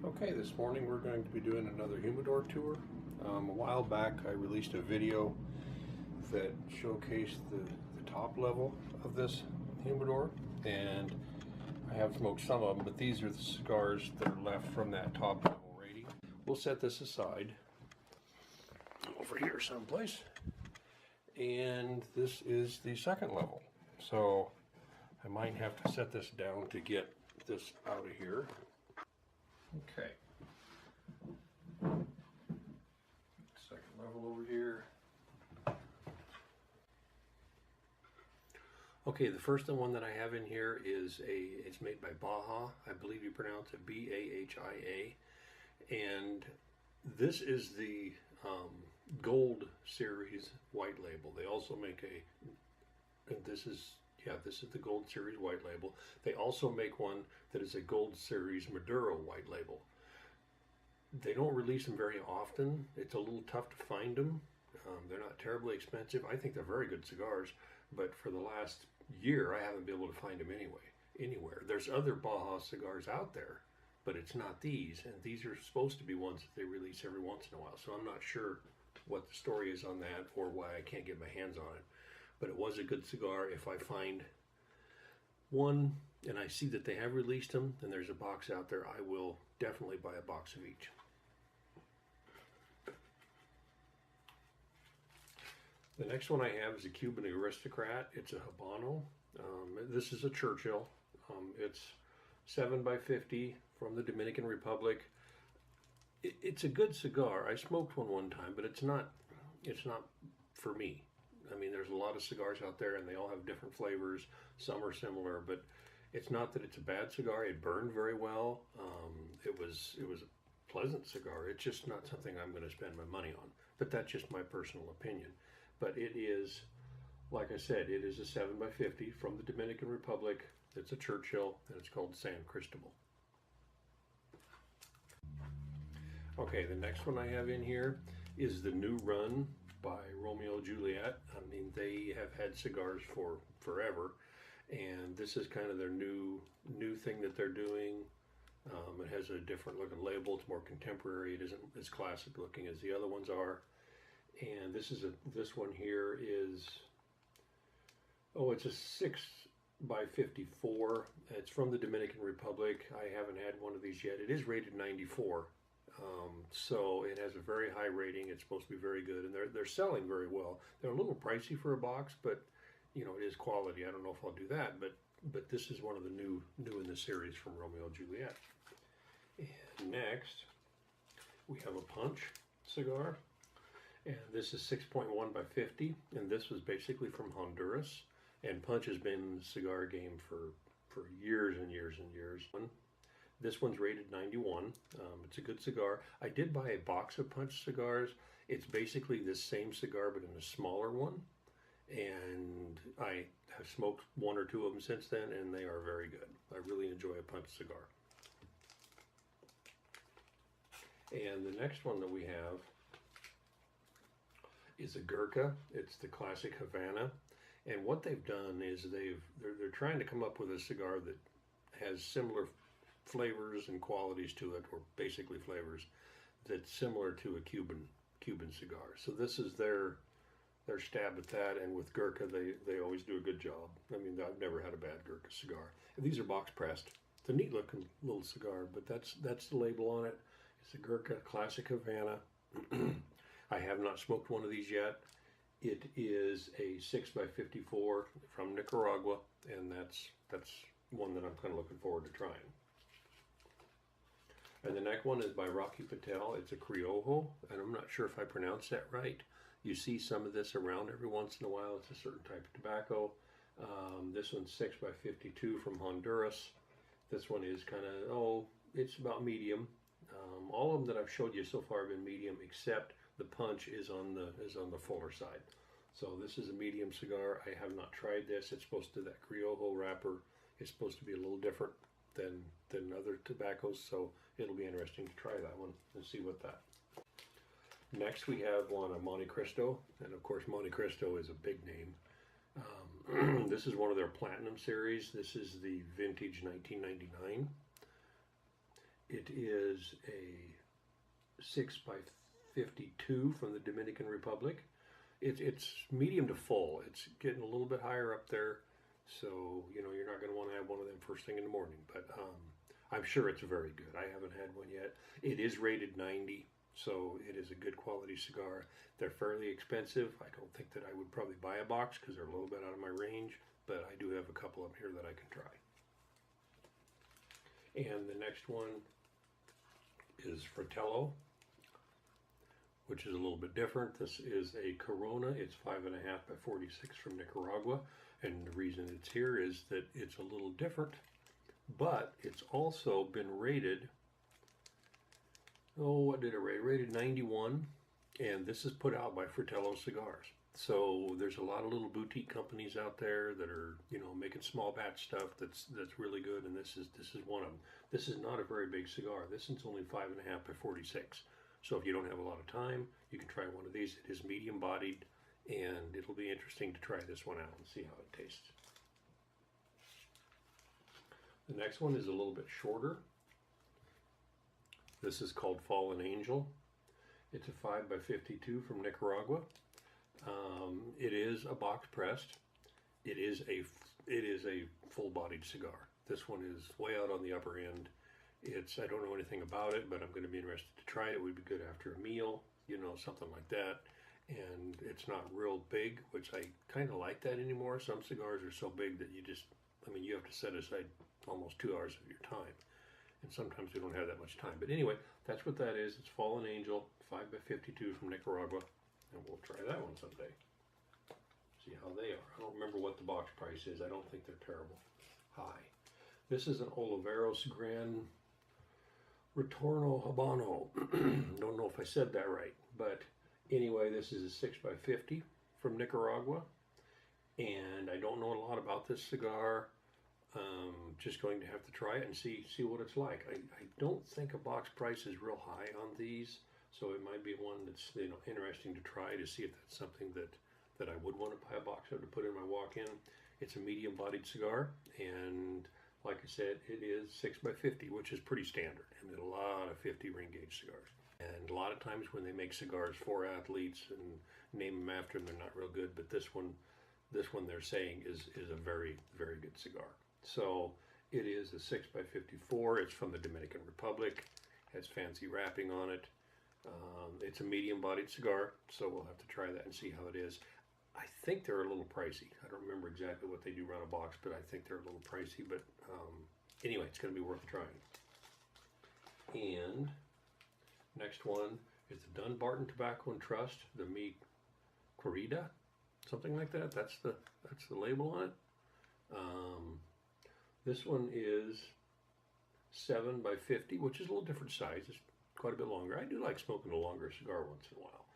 Okay, this morning we're going to be doing another Humidor tour. A while back I released a video that showcased the top level of this Humidor, and I have smoked some of them, but these are the cigars that are left from that top level rating. We'll set this aside over here someplace, and this is the second level. So I might have to set this down to get this out of here. Okay. Second level over here. Okay, the first one that I have in here is it's made by Baja. I believe you pronounce it B-A-H-I-A. And this is the Gold Series white label. They also make this is the Gold Series white label. They also make one that is a Gold Series Maduro white label. They don't release them very often. It's a little tough to find them. They're not terribly expensive. I think they're very good cigars, but for the last year I haven't been able to find them anywhere. There's other Baja cigars out there, but it's not these, and these are supposed to be ones that they release every once in a while. So I'm not sure what the story is on that or why I can't get my hands on it. But it was a good cigar. If I find one and I see that they have released them and there's a box out there, I will definitely buy a box of each. The next one I have is a Cuban Aristocrat. It's a Habano. This is a Churchill. It's 7x50 from the Dominican Republic. It's a good cigar. I smoked one time, but it's not for me. I mean, there's a lot of cigars out there and they all have different flavors. Some are similar, but it's not that it's a bad cigar. It burned very well. It was a pleasant cigar. It's just not something I'm going to spend my money on. But that's just my personal opinion. But it is, like I said, it is a 7x50 from the Dominican Republic. It's a Churchill, and it's called San Cristobal. Okay, the next one I have in here is the New Run by Romeo Juliet. I mean, they have had cigars for forever, and this is kind of their new thing that they're doing. It has a different looking label. It's more contemporary. It isn't as classic looking as the other ones are. And this one here is, it's a 6x54. It's from the Dominican Republic. I haven't had one of these yet. It is rated 94. So it has a very high rating. It's supposed to be very good, and they're selling very well. They're a little pricey for a box, but it is quality. I don't know if I'll do that, but this is one of the new in the series from Romeo Juliet. And next we have a Punch cigar, and this is 6.1x50, and this was basically from Honduras. And Punch has been in the cigar game for years and years and years. This one's rated 91. It's a good cigar. I did buy a box of Punch cigars. It's basically the same cigar, but in a smaller one. And I have smoked one or two of them since then, and they are very good. I really enjoy a Punch cigar. And the next one that we have is a Gurkha. It's the classic Havana. And what they've done is they're trying to come up with a cigar that has similar flavors and qualities to it, or basically flavors that's similar to a Cuban cigar. So this is their stab at that, and with Gurkha they always do a good job. I mean, I've never had a bad Gurkha cigar. And these are box pressed. It's a neat looking little cigar, but that's the label on it. It's a Gurkha Classic Havana. I have not smoked one of these yet. It is a 6x54 from Nicaragua, and that's one that I'm kind of looking forward to trying. And the next one is by Rocky Patel. It's a Criollo, and I'm not sure if I pronounced that right. You see some of this around every once in a while. It's a certain type of tobacco. This one's 6x52 from Honduras. This one is kind of, it's about medium. All of them that I've showed you so far have been medium, except the Punch is on the fuller side. So this is a medium cigar. I have not tried this. It's supposed to, that Criollo wrapper is supposed to be a little different than other tobaccos, so it'll be interesting to try that one and see what that. Next we have one of Monte Cristo, and of course Monte Cristo is a big name. This is one of their Platinum series. This is the vintage 1999. It is a 6 by 52 from the Dominican Republic. It's medium to full. It's getting a little bit higher up there, so you know you're not going to want to have one of them first thing in the morning. But I'm sure it's very good. I haven't had one yet. It is rated 90, so it is a good quality cigar. They're fairly expensive. I don't think that I would probably buy a box because they're a little bit out of my range, but I do have a couple of them here that I can try. And the next one is Fratello, which is a little bit different. This is a Corona. It's 5.5 by 46 from Nicaragua. And the reason it's here is that it's a little different, but it's also been rated, oh, what did it rate? Rated 91, and this is put out by Fratello Cigars. So there's a lot of little boutique companies out there that are, you know, making small batch stuff that's really good, and this is one of them. This is not a very big cigar. This is only 5.5 by 46. So if you don't have a lot of time, you can try one of these. It is medium bodied, and it'll be interesting to try this one out and see how it tastes. The next one is a little bit shorter. This is called Fallen Angel. It's a 5 by 52 from Nicaragua. It is a box pressed. It is a full-bodied cigar. This one is way out on the upper end. I don't know anything about it, but I'm going to be interested to try it. It would be good after a meal, you know, something like that. And it's not real big, which I kind of like that anymore. Some cigars are so big that you have to set aside almost 2 hours of your time. And sometimes we don't have that much time. But anyway, that's what that is. It's Fallen Angel, 5 by 52 from Nicaragua. And we'll try that one someday. See how they are. I don't remember what the box price is. I don't think they're terrible high. This is an Oliveros Gran Retorno Habano. Don't know if I said that right. But anyway, this is a 6 by 50 from Nicaragua. And I don't know a lot about this cigar. Just going to have to try it and see what it's like. I don't think a box price is real high on these. So it might be one that's, you know, interesting to try to see if that's something that I would want to buy a box of to put in my walk-in. It's a medium-bodied cigar, and like I said, it is 6 by 50, which is pretty standard. I mean, a lot of 50 ring gauge cigars. And a lot of times when they make cigars for athletes and name them after them, they're not real good. But this one they're saying is a very, very good cigar. So it is a 6 by 54. It's from the Dominican Republic. Has fancy wrapping on it. It's a medium-bodied cigar, so we'll have to try that and see how it is. I think they're a little pricey. I don't remember exactly what they do around a box, but I think they're a little pricey. But anyway, it's going to be worth trying. And next one is the Dunbarton Tobacco and Trust, the Mi Querida, something like that. That's the label on it. This one is 7 by 50, which is a little different size. It's quite a bit longer. I do like smoking a longer cigar once in a while.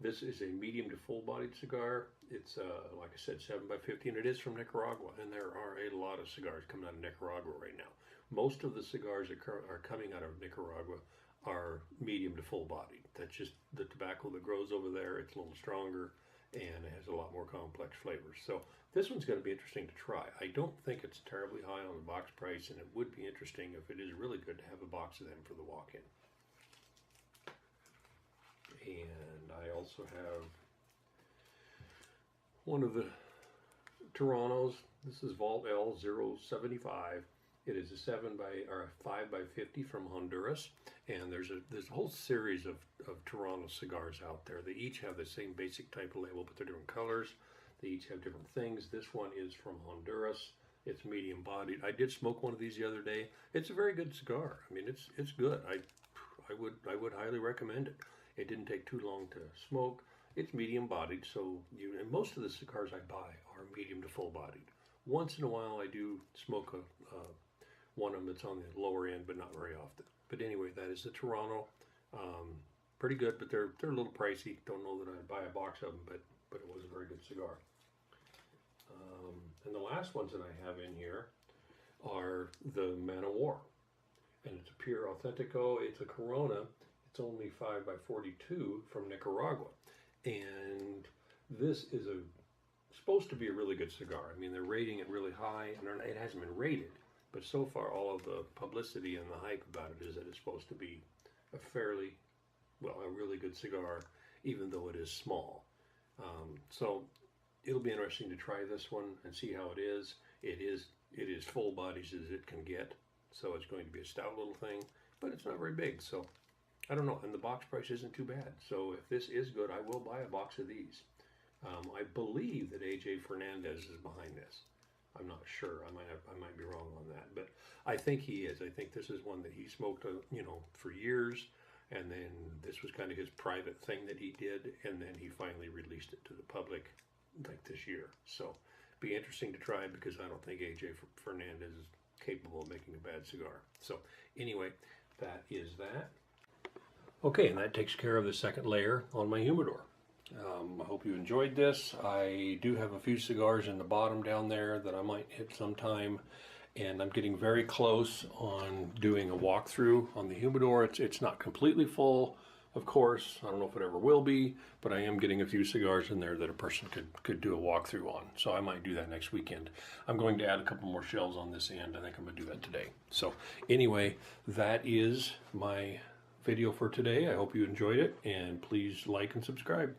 This is a medium to full-bodied cigar. It's, like I said, 7 by 50, and it is from Nicaragua. And there are a lot of cigars coming out of Nicaragua right now. Most of the cigars that are coming out of Nicaragua are medium to full-bodied. That's just the tobacco that grows over there. It's a little stronger, and it has a lot more complex flavors. So this one's going to be interesting to try. I don't think it's terribly high on the box price, and it would be interesting if it is really good to have a box of them for the walk-in. And I also have one of the Torontos. This is Valle Bell 075. It is a 5 by 50 from Honduras. And there's a whole series of Toronto cigars out there. They each have the same basic type of label, but they're different colors. They each have different things. This one is from Honduras. It's medium bodied. I did smoke one of these the other day. It's a very good cigar. I mean, it's good. I would highly recommend it. It didn't take too long to smoke. It's medium bodied, so and most of the cigars I buy are medium to full bodied. Once in a while I do smoke one of them that's on the lower end, but not very often. But anyway, that is the Toronto. Pretty good, but they're a little pricey. Don't know that I'd buy a box of them, but it was a very good cigar. And the last ones that I have in here are the Manowar. And it's a pure Authentico. It's a Corona. It's only 5 by 42 from Nicaragua. And this is supposed to be a really good cigar. I mean, they're rating it really high, and it hasn't been rated. But so far, all of the publicity and the hype about it is that it's supposed to be a fairly, well, a really good cigar, even though it is small. So it'll be interesting to try this one and see how it is. It is full bodies as it can get, so it's going to be a stout little thing, but it's not very big, so I don't know. And the box price isn't too bad, so if this is good, I will buy a box of these. I believe that AJ Fernandez is behind this. I'm not sure. I might be wrong on that, but I think he is. I think this is one that he smoked, for years, and then this was kind of his private thing that he did, and then he finally released it to the public like this year. So be interesting to try, because I don't think AJ Fernandez is capable of making a bad cigar. So anyway, that is that. Okay, and that takes care of the second layer on my humidor. I hope you enjoyed this. I do have a few cigars in the bottom down there that I might hit sometime, and I'm getting very close on doing a walkthrough on the humidor. It's not completely full, of course. I don't know if it ever will be, but I am getting a few cigars in there that a person could do a walkthrough on. So I might do that next weekend. I'm going to add a couple more shelves on this end. I think I'm going to do that today. So anyway, that is my video for today. I hope you enjoyed it, and please like and subscribe.